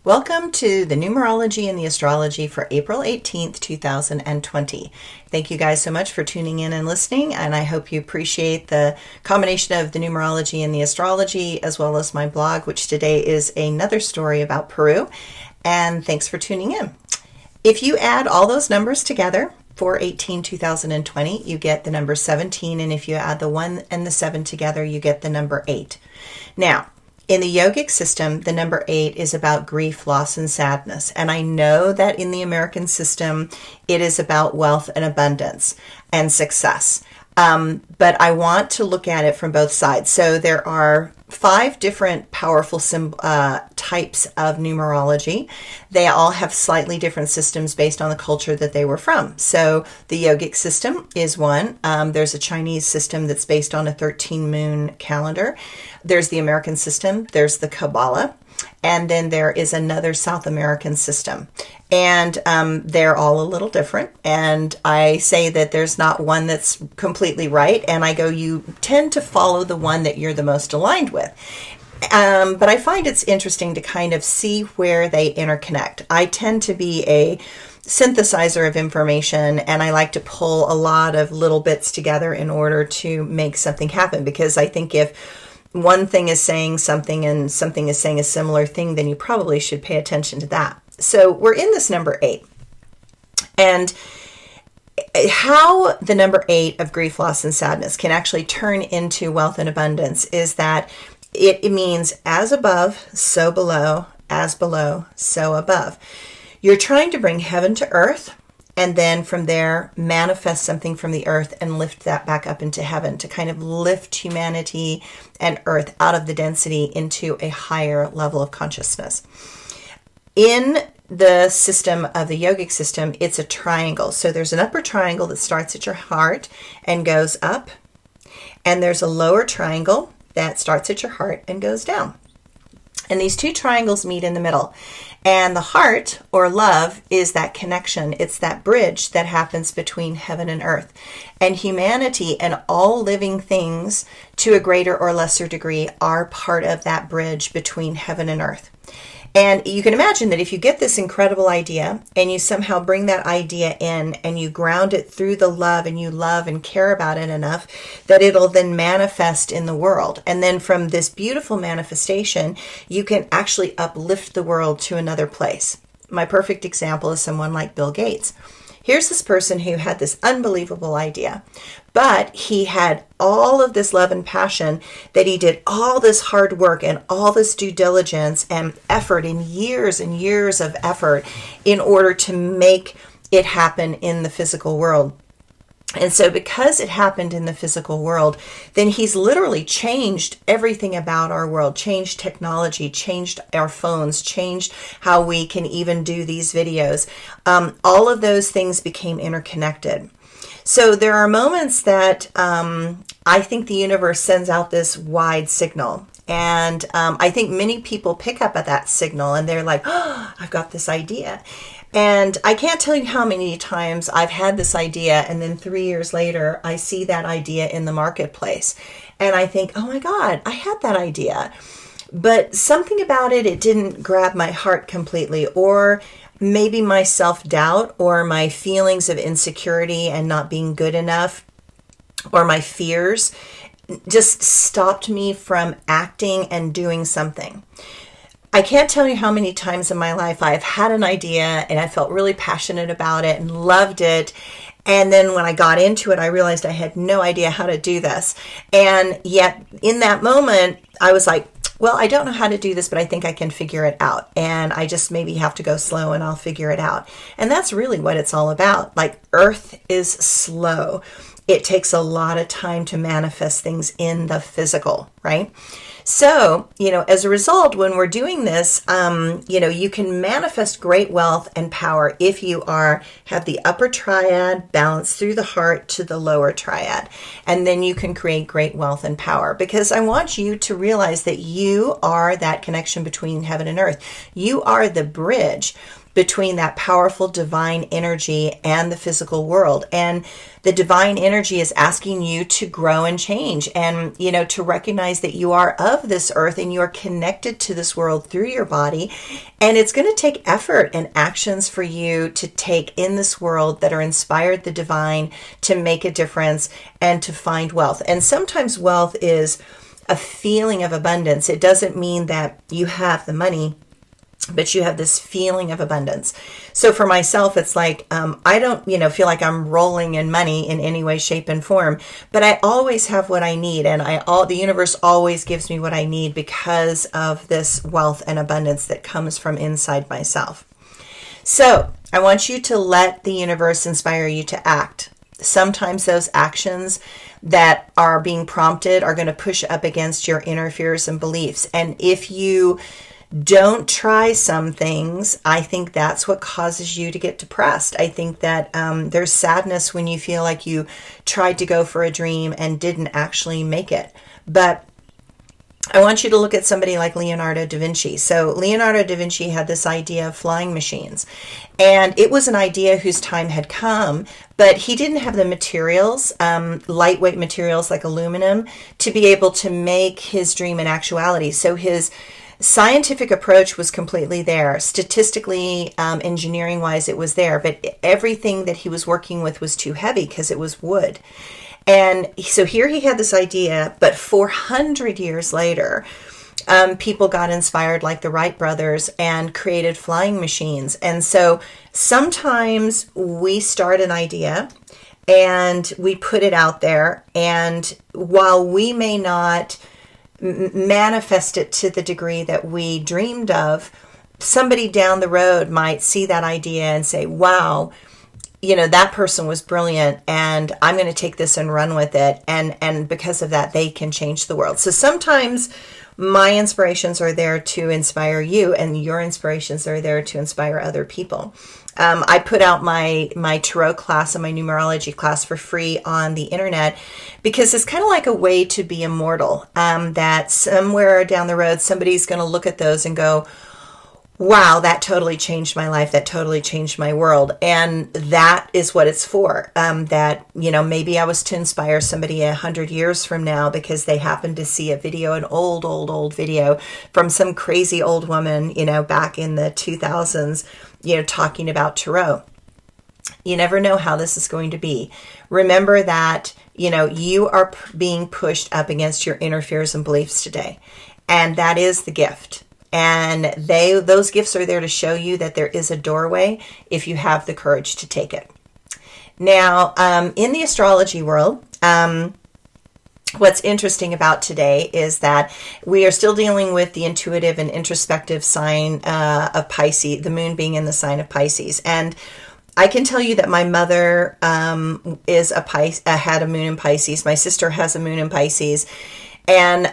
Welcome to the Numerology and the Astrology for April 18th, 2020. Thank you guys so much for tuning in and listening, and I hope you appreciate the combination of the Numerology and the Astrology, as well as my blog, which today is another story about Peru, and thanks for tuning in. If you add all those numbers together, 4/18/2020, you get the number 17, and if you add the 1 and the 7 together, you get the number 8. Now, in the yogic system, the number 8 is about grief, loss, and sadness. And I know that in the American system, it is about wealth and abundance and success. But I want to look at it from both sides. So there are 5 different powerful types of numerology. They all have slightly different systems based on the culture that they were from. So the yogic system is one. There's a Chinese system that's based on a 13 moon calendar. There's the American system. There's the Kabbalah. And then there is another South American system. And they're all a little different. And I say that there's not one that's completely right. And I go, you tend to follow the one that you're the most aligned with. But I find it's interesting to kind of see where they interconnect. I tend to be a synthesizer of information, and I like to pull a lot of little bits together in order to make something happen. Because I think if one thing is saying something and something is saying a similar thing, then you probably should pay attention to that. So we're in this number 8. And how the number 8 of grief, loss, and sadness can actually turn into wealth and abundance is that it means as above, so below, as below, so above. You're trying to bring heaven to earth, and then from there manifest something from the earth and lift that back up into heaven to kind of lift humanity and earth out of the density into a higher level of consciousness. In the system of the yogic system, it's a triangle. So there's an upper triangle that starts at your heart and goes up, and there's a lower triangle that starts at your heart and goes down. And these two triangles meet in the middle. And the heart, or love, is that connection. It's that bridge that happens between heaven and earth. And humanity and all living things, to a greater or lesser degree, are part of that bridge between heaven and earth. And you can imagine that if you get this incredible idea and you somehow bring that idea in and you ground it through the love, and you love and care about it enough that it'll then manifest in the world. And then from this beautiful manifestation, you can actually uplift the world to another place. My perfect example is someone like Bill Gates. Here's this person who had this unbelievable idea, but he had all of this love and passion that he did all this hard work and all this due diligence and effort and years of effort in order to make it happen in the physical world. And so because it happened in the physical world, then he's literally changed everything about our world, changed technology, changed our phones, changed how we can even do these videos. All of those things became interconnected. So there are moments that I think the universe sends out this wide signal. And I think many people pick up at that signal and they're like, oh, I've got this idea. And I can't tell you how many times I've had this idea, and then 3 years later, I see that idea in the marketplace. And I think, oh my God, I had that idea. But something about it, it didn't grab my heart completely, or maybe my self-doubt or my feelings of insecurity and not being good enough, or my fears just stopped me from acting and doing something. I can't tell you how many times in my life I've had an idea and I felt really passionate about it and loved it. And then when I got into it, I realized I had no idea how to do this. And yet in that moment, I was like, well, I don't know how to do this, but I think I can figure it out. And I just maybe have to go slow and I'll figure it out. And that's really what it's all about. Like, Earth is slow. It takes a lot of time to manifest things in the physical, right? So, as a result, when we're doing this, you can manifest great wealth and power if you have the upper triad balanced through the heart to the lower triad. And then you can create great wealth and power, because I want you to realize that you are that connection between heaven and earth. You are the bridge. between that powerful divine energy and the physical world. And the divine energy is asking you to grow and change, and, to recognize that you are of this earth and you are connected to this world through your body. And it's going to take effort and actions for you to take in this world that are inspired the divine, to make a difference and to find wealth. And sometimes wealth is a feeling of abundance. It doesn't mean that you have the money, but you have this feeling of abundance. So for myself, it's like, I don't, feel like I'm rolling in money in any way, shape, and form, but I always have what I need. And the universe always gives me what I need because of this wealth and abundance that comes from inside myself. So I want you to let the universe inspire you to act. Sometimes those actions that are being prompted are going to push up against your inner fears and beliefs. And if you don't try some things, I think that's what causes you to get depressed. I think that there's sadness when you feel like you tried to go for a dream and didn't actually make it. But I want you to look at somebody like Leonardo da Vinci. So Leonardo da Vinci had this idea of flying machines, and it was an idea whose time had come, but he didn't have the materials, lightweight materials like aluminum, to be able to make his dream an actuality. So his scientific approach was completely there. Statistically, engineering wise, it was there, but everything that he was working with was too heavy because it was wood. And so here he had this idea, but 400 years later, people got inspired, like the Wright brothers, and created flying machines. And so sometimes we start an idea and we put it out there, and while we may not manifest it to the degree that we dreamed of, somebody down the road might see that idea and say, wow, that person was brilliant, and I'm going to take this and run with it. And because of that, they can change the world. So sometimes my inspirations are there to inspire you, and your inspirations are there to inspire other people. I put out my tarot class and my numerology class for free on the internet because it's kind of like a way to be immortal, that somewhere down the road, somebody's going to look at those and go, wow, that totally changed my life. That totally changed my world. And that is what it's for. That, maybe I was to inspire somebody 100 years from now because they happened to see a video, an old video from some crazy old woman, back in the 2000s, talking about tarot. You never know how this is going to be. Remember that, you are being pushed up against your inner fears and beliefs today. And that is the gift. And those gifts are there to show you that there is a doorway if you have the courage to take it. Now, in the astrology world, what's interesting about today is that we are still dealing with the intuitive and introspective sign of Pisces, the moon being in the sign of Pisces. And I can tell you that my mother is had a moon in Pisces. My sister has a moon in Pisces. And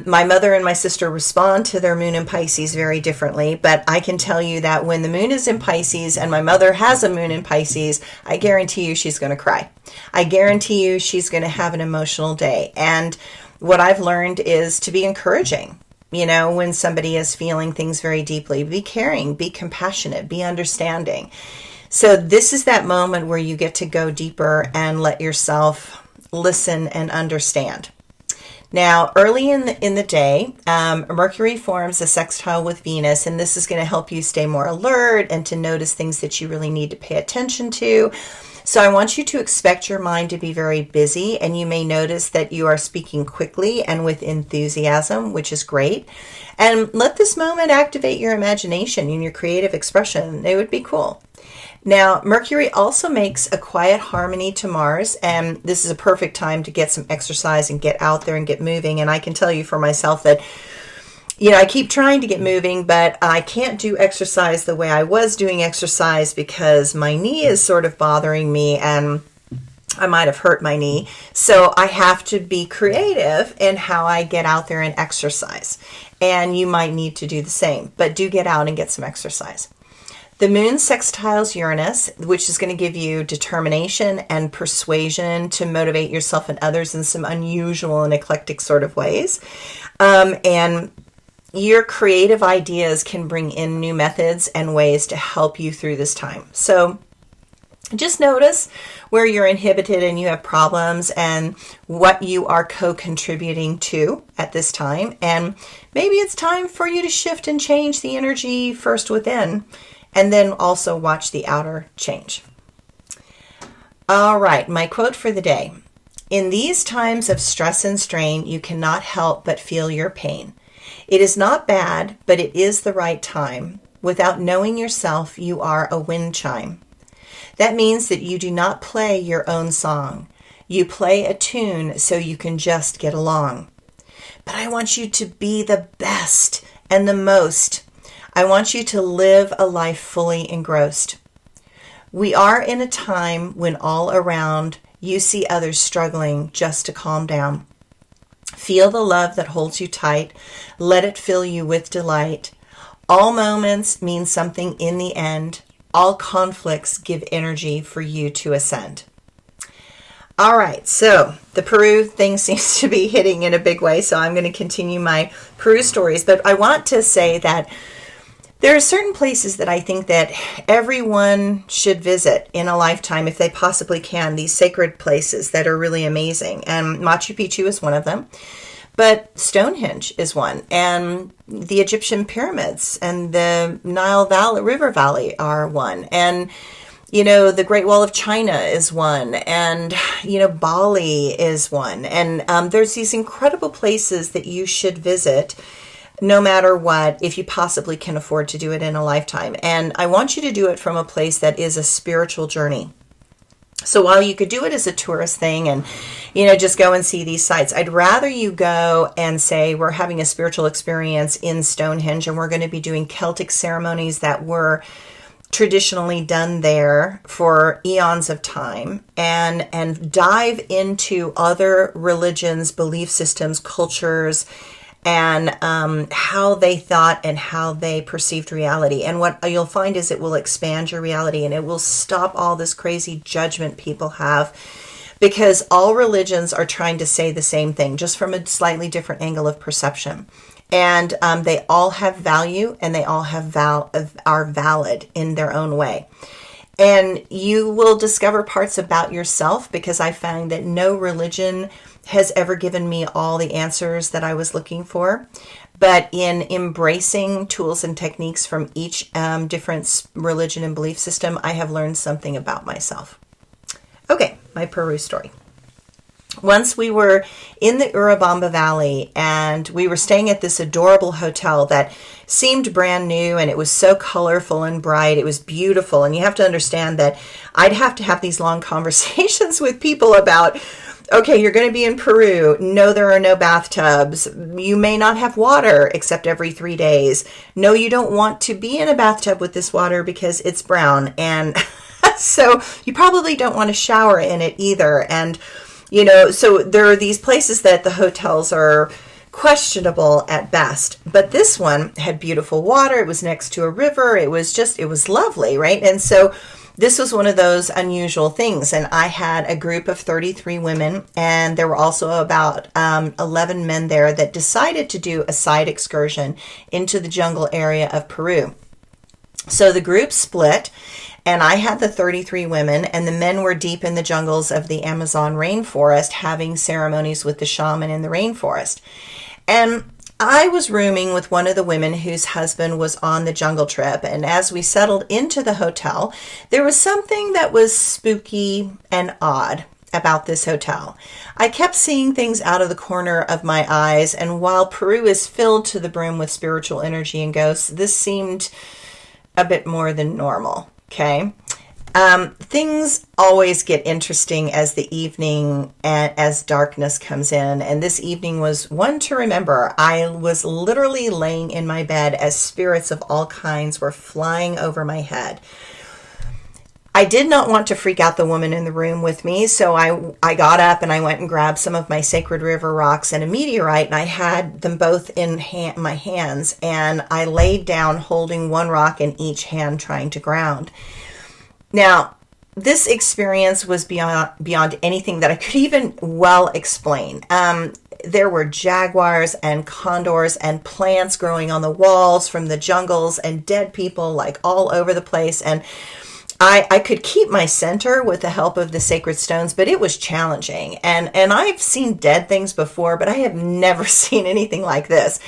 my mother and my sister respond to their moon in Pisces very differently. But I can tell you that when the moon is in Pisces and my mother has a moon in Pisces, I guarantee you she's going to cry. I guarantee you she's going to have an emotional day. And what I've learned is to be encouraging. When somebody is feeling things very deeply, be caring, be compassionate, be understanding. So this is that moment where you get to go deeper and let yourself listen and understand. Now, early in the day, Mercury forms a sextile with Venus, and this is going to help you stay more alert and to notice things that you really need to pay attention to. So I want you to expect your mind to be very busy, and you may notice that you are speaking quickly and with enthusiasm, which is great. And let this moment activate your imagination and your creative expression. It would be cool. Now, Mercury also makes a quiet harmony to Mars, and this is a perfect time to get some exercise and get out there and get moving. And I can tell you for myself that, I keep trying to get moving, but I can't do exercise the way I was doing exercise because my knee is sort of bothering me and I might have hurt my knee. So I have to be creative in how I get out there and exercise. And you might need to do the same, but do get out and get some exercise. The moon sextiles Uranus, which is going to give you determination and persuasion to motivate yourself and others in some unusual and eclectic sort of ways. And your creative ideas can bring in new methods and ways to help you through this time. So just notice where you're inhibited and you have problems and what you are co-contributing to at this time. And maybe it's time for you to shift and change the energy first within, and then also watch the outer change. All right, my quote for the day. In these times of stress and strain, you cannot help but feel your pain. It is not bad, but it is the right time. Without knowing yourself, you are a wind chime. That means that you do not play your own song. You play a tune so you can just get along. But I want you to be the best and the most. I want you to live a life fully engrossed. We are in a time when all around you see others struggling just to calm down. Feel the love that holds you tight. Let it fill you with delight. All moments mean something in the end. All conflicts give energy for you to ascend. All right, so the Peru thing seems to be hitting in a big way, so I'm going to continue my Peru stories. But I want to say that there are certain places that I think that everyone should visit in a lifetime if they possibly can, these sacred places that are really amazing. And Machu Picchu is one of them. But Stonehenge is one, and the Egyptian pyramids and the Nile Valley, River Valley are one. And, the Great Wall of China is one, and, Bali is one. And there's these incredible places that you should visit no matter what, if you possibly can afford to do it in a lifetime. And I want you to do it from a place that is a spiritual journey. So while you could do it as a tourist thing and, just go and see these sites, I'd rather you go and say, we're having a spiritual experience in Stonehenge and we're going to be doing Celtic ceremonies that were traditionally done there for eons of time, and dive into other religions, belief systems, cultures, and how they thought and how they perceived reality. And what you'll find is it will expand your reality, and it will stop all this crazy judgment people have, because all religions are trying to say the same thing, just from a slightly different angle of perception. And they all have value, and they all are valid in their own way. And you will discover parts about yourself, because I found that no religion has ever given me all the answers that I was looking for. But in embracing tools and techniques from each different religion and belief system, I have learned something about myself. Okay, my Peru story. Once we were in the Urubamba Valley, and we were staying at this adorable hotel that seemed brand new, and it was so colorful and bright. It was beautiful. And you have to understand that I'd have to have these long conversations with people about, okay, you're going to be in Peru. No, there are no bathtubs. You may not have water except every 3 days. No, you don't want to be in a bathtub with this water because it's brown. And so you probably don't want to shower in it either. And so there are these places that the hotels are questionable at best. But this one had beautiful water. It was next to a river. It was lovely, right? And so this was one of those unusual things. And I had a group of 33 women, and there were also about 11 men there that decided to do a side excursion into the jungle area of Peru. So the group split, and I had the 33 women, and the men were deep in the jungles of the Amazon rainforest having ceremonies with the shaman in the rainforest. And I was rooming with one of the women whose husband was on the jungle trip. And as we settled into the hotel, there was something that was spooky and odd about this hotel. I kept seeing things out of the corner of my eyes. And while Peru is filled to the brim with spiritual energy and ghosts, this seemed a bit more than normal. Okay. Things always get interesting as the evening and as darkness comes in. And this evening was one to remember. I was literally laying in my bed as spirits of all kinds were flying over my head. I did not want to freak out the woman in the room with me, so I got up and I went and grabbed some of my sacred river rocks and a meteorite, and I had them both in my hands, and I laid down holding one rock in each hand trying to ground. Now, this experience was beyond anything that I could even well explain. there were jaguars and condors and plants growing on the walls from the jungles and dead people like all over the place. And I could keep my center with the help of the sacred stones, but it was challenging. And I've seen dead things before, but I have never seen anything like this.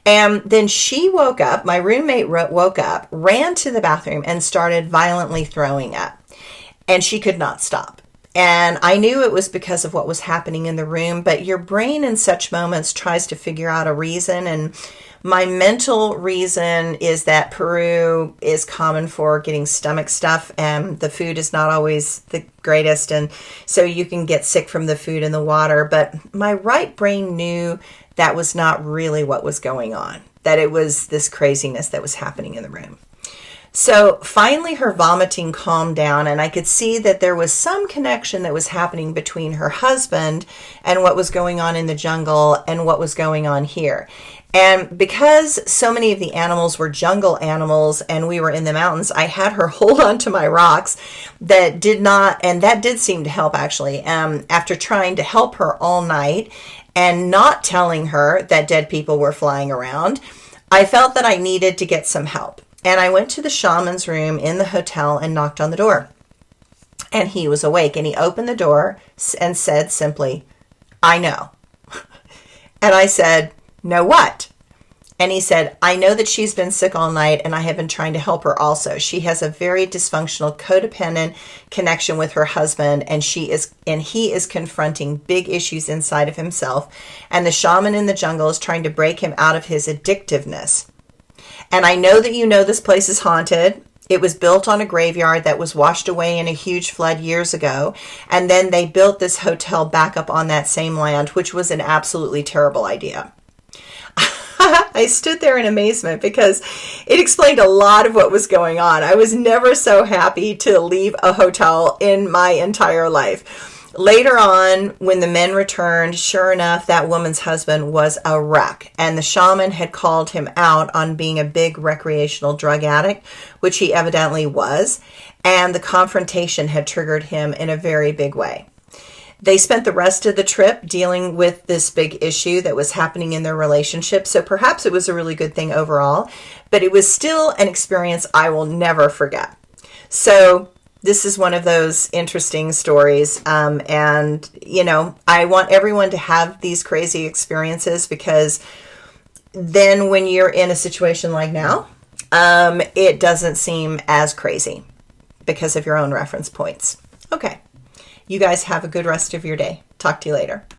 And then she woke up, my roommate woke up, ran to the bathroom and started violently throwing up. And she could not stop. And I knew it was because of what was happening in the room, but your brain in such moments tries to figure out a reason. And my mental reason is that Peru is common for getting stomach stuff, and the food is not always the greatest, and so you can get sick from the food and the water. But my right brain knew that was not really what was going on, that it was this craziness that was happening in the room. So finally her vomiting calmed down, and I could see that there was some connection that was happening between her husband and what was going on in the jungle and what was going on here. And because so many of the animals were jungle animals and we were in the mountains, I had her hold on to my rocks. That did seem to help actually. After trying to help her all night and not telling her that dead people were flying around, I felt that I needed to get some help. And I went to the shaman's room in the hotel and knocked on the door. And he was awake, and he opened the door and said simply, "I know." And I said, "Know what?" And he said, "I know that she's been sick all night, and I have been trying to help her also. She has a very dysfunctional, codependent connection with her husband, and he is confronting big issues inside of himself. And the shaman in the jungle is trying to break him out of his addictiveness. And I know that you know this place is haunted. It was built on a graveyard that was washed away in a huge flood years ago. And then they built this hotel back up on that same land, which was an absolutely terrible idea." I stood there in amazement because it explained a lot of what was going on. I was never so happy to leave a hotel in my entire life. Later on, when the men returned, sure enough, that woman's husband was a wreck, and the shaman had called him out on being a big recreational drug addict, which he evidently was, and the confrontation had triggered him in a very big way. They spent the rest of the trip dealing with this big issue that was happening in their relationship, so perhaps it was a really good thing overall, but it was still an experience I will never forget. So this is one of those interesting stories, and I want everyone to have these crazy experiences, because then when you're in a situation like now, it doesn't seem as crazy because of your own reference points. Okay. You guys have a good rest of your day. Talk to you later.